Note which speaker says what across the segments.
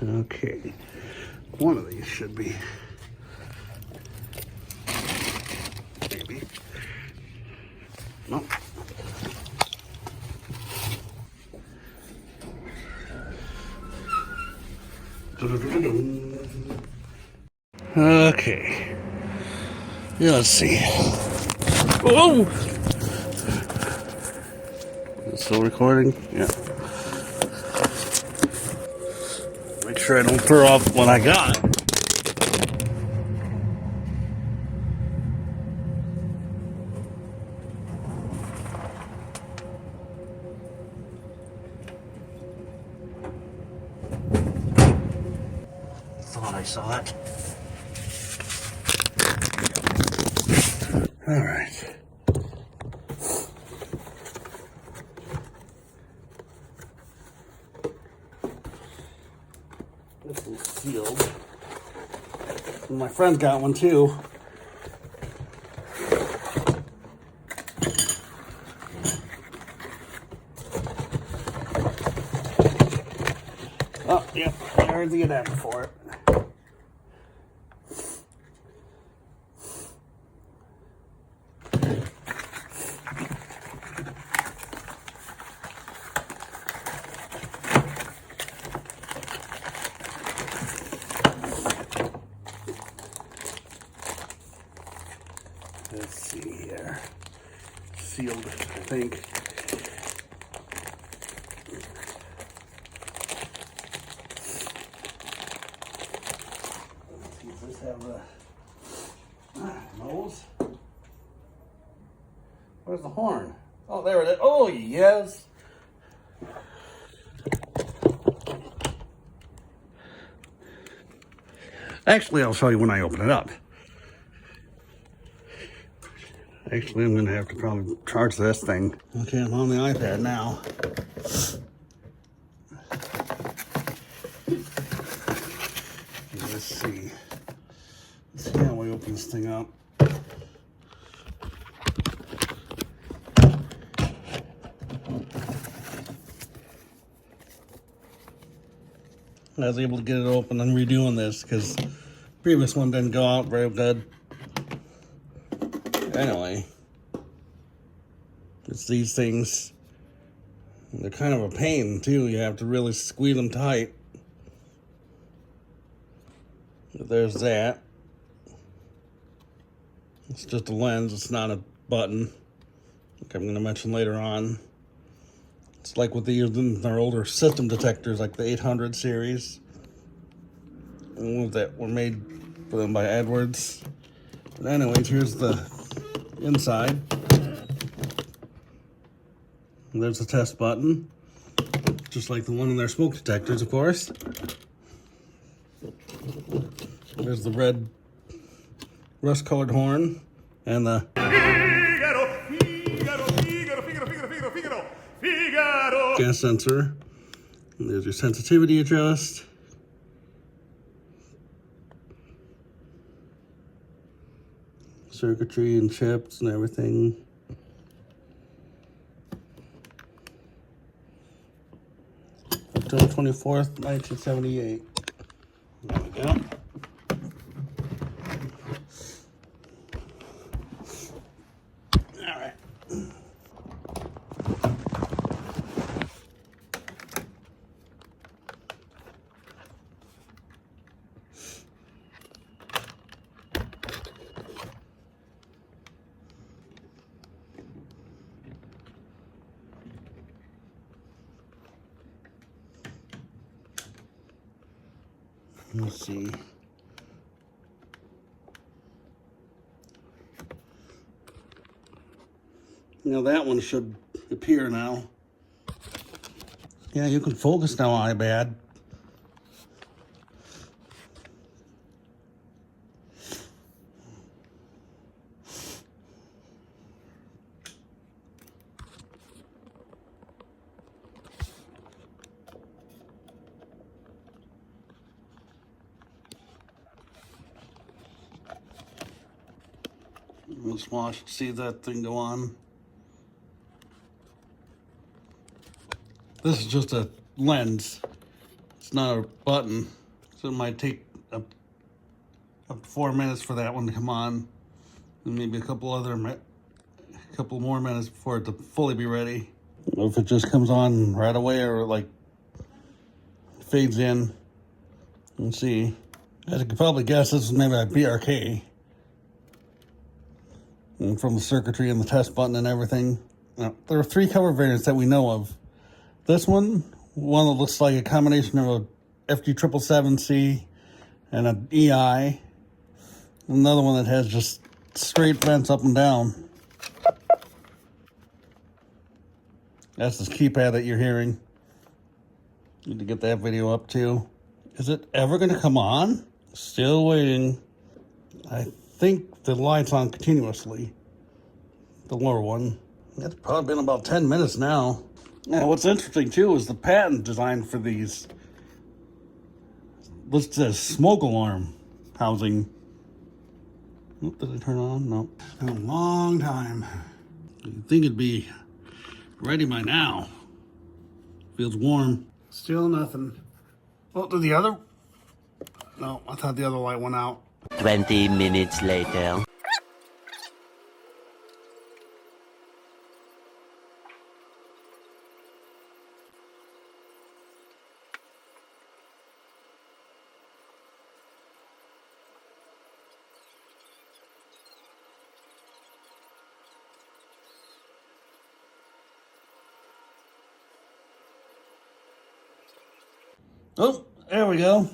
Speaker 1: Okay, one of these should be. Maybe. Nope. Okay. Yeah, let's see. Whoa! Is it still recording? Yeah. Make sure I don't throw up what I got. Thought I saw it. All right. This is sealed. My friend got one too. Oh, yep. I heard the adapter for it. Let's see here. Sealed, I think. Does this have the nose? Where's the horn? Oh, there it is. Oh, yes. Actually, I'll show you when I open it up. Actually, I'm going to have to probably charge this thing. Okay, I'm on the iPad now. Let's see. Let's see how we open this thing up. I was able to get it open and redoing this because the previous one didn't go out very good. Anyway, it's these things. They're kind of a pain too. You have to really squeeze them tight. But there's that. It's just a lens. It's not a button, like I'm going to mention later on. It's like what they used in their older system detectors, like the 800 series. And that were made for them by Edwards. But anyways, here's the inside. And there's the test button, just like the one in their smoke detectors, of course. There's the red rust-colored horn and the gas sensor. And there's your sensitivity adjust. Circuitry and chips and everything. October 24th, 1978. There we go. All right. Let's see. Now that one should appear now. Yeah, you can focus now on iPad. Let's watch, see that thing go on. This is just a lens. it's not a button, so it might take up to 4 minutes for that one to come on, and maybe a couple more minutes before it to fully be ready. Or if it just comes on right away or like fades in. Let's see. As you can probably guess, this is maybe a BRK. And from the circuitry and the test button and everything. Now, there are 3 cover variants that we know of. This one that looks like a combination of a FG777C and an EI. Another one that has just straight vents up and down. That's this keypad that you're hearing. Need to get that video up too. Is it ever going to come on? Still waiting. I think the light's on continuously. The lower one. It's probably been about 10 minutes now. Now, what's interesting too is the patent design for these. This says smoke alarm housing. Oh, did it turn on? No. It's been a long time. You'd think it'd be ready by now. Feels warm. Still nothing. Oh, did the other? No, I thought the other light went out.
Speaker 2: 20 minutes later.
Speaker 1: Oh, there we go.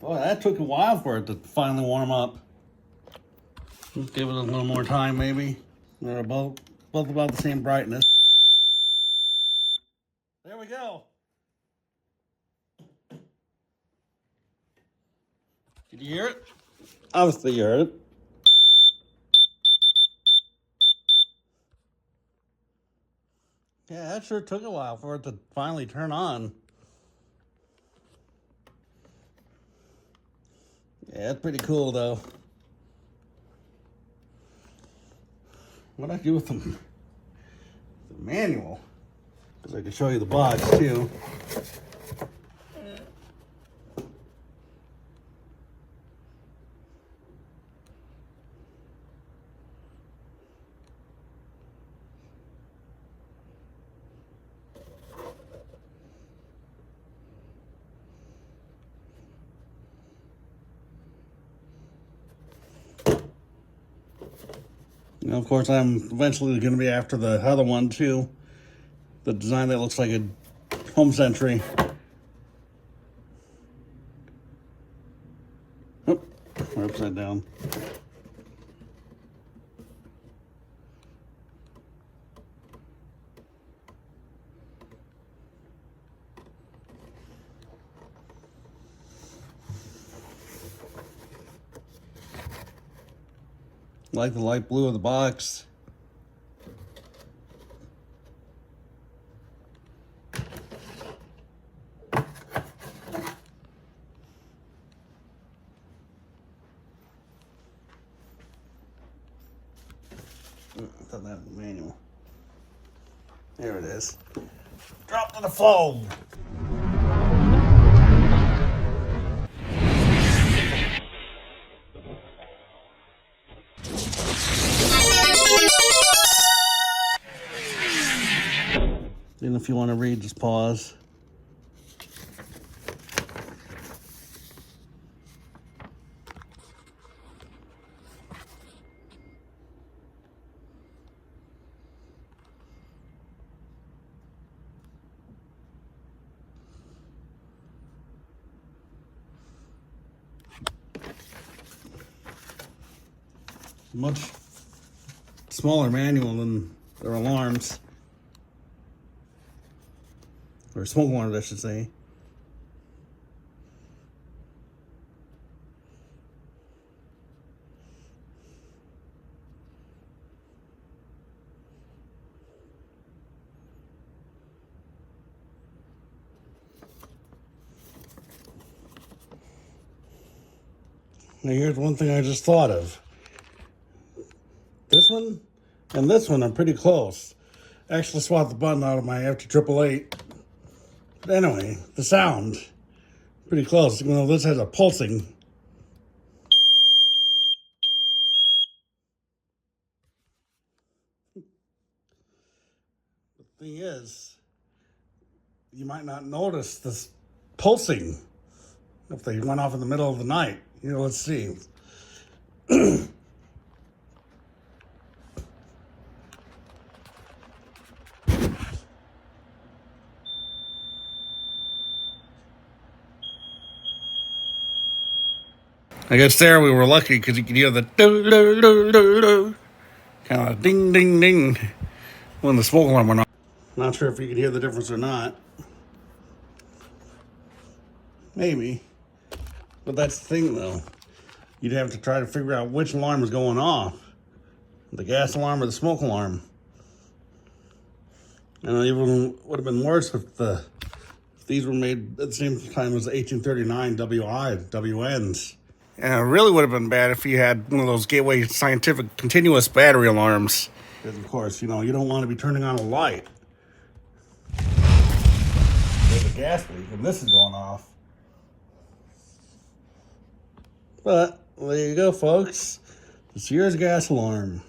Speaker 1: Boy, that took a while for it to finally warm up. Let's give it a little more time, maybe. They're both about the same brightness. There we go. Did you hear it? Obviously you heard it. Yeah, that sure took a while for it to finally turn on. Yeah, it's pretty cool though. What'd I do with the manual? Because I can show you the box too. And of course, I'm eventually going to be after the other one too. The design that looks like a home sentry. Oh, we're upside down. Like the light blue of the box. I thought that was the manual. There it is. Drop to the floor. And if you want to read, just pause. Much smaller manual than their alarms. Or smoke alarms, I should say. Now here's one thing I just thought of. This one And this one, I'm pretty close. Actually swapped the button out of my FT888. But anyway, the sound, pretty close. Even though this has a pulsing. The thing is, you might not notice this pulsing if they went off in the middle of the night. You know, let's see. I guess there we were lucky because you could hear the do kind of ding ding ding when the smoke alarm went off. Not sure if you could hear the difference or not. Maybe. But that's the thing though. You'd have to try to figure out which alarm was going off. The gas alarm or the smoke alarm. And it even would have been worse if these were made at the same time as the 1839 WNs. And it really would have been bad if you had one of those Gateway Scientific continuous battery alarms. Because of course, you know, you don't want to be turning on a light. There's a gas leak and this is going off. But there you go, folks. The Sears gas alarm.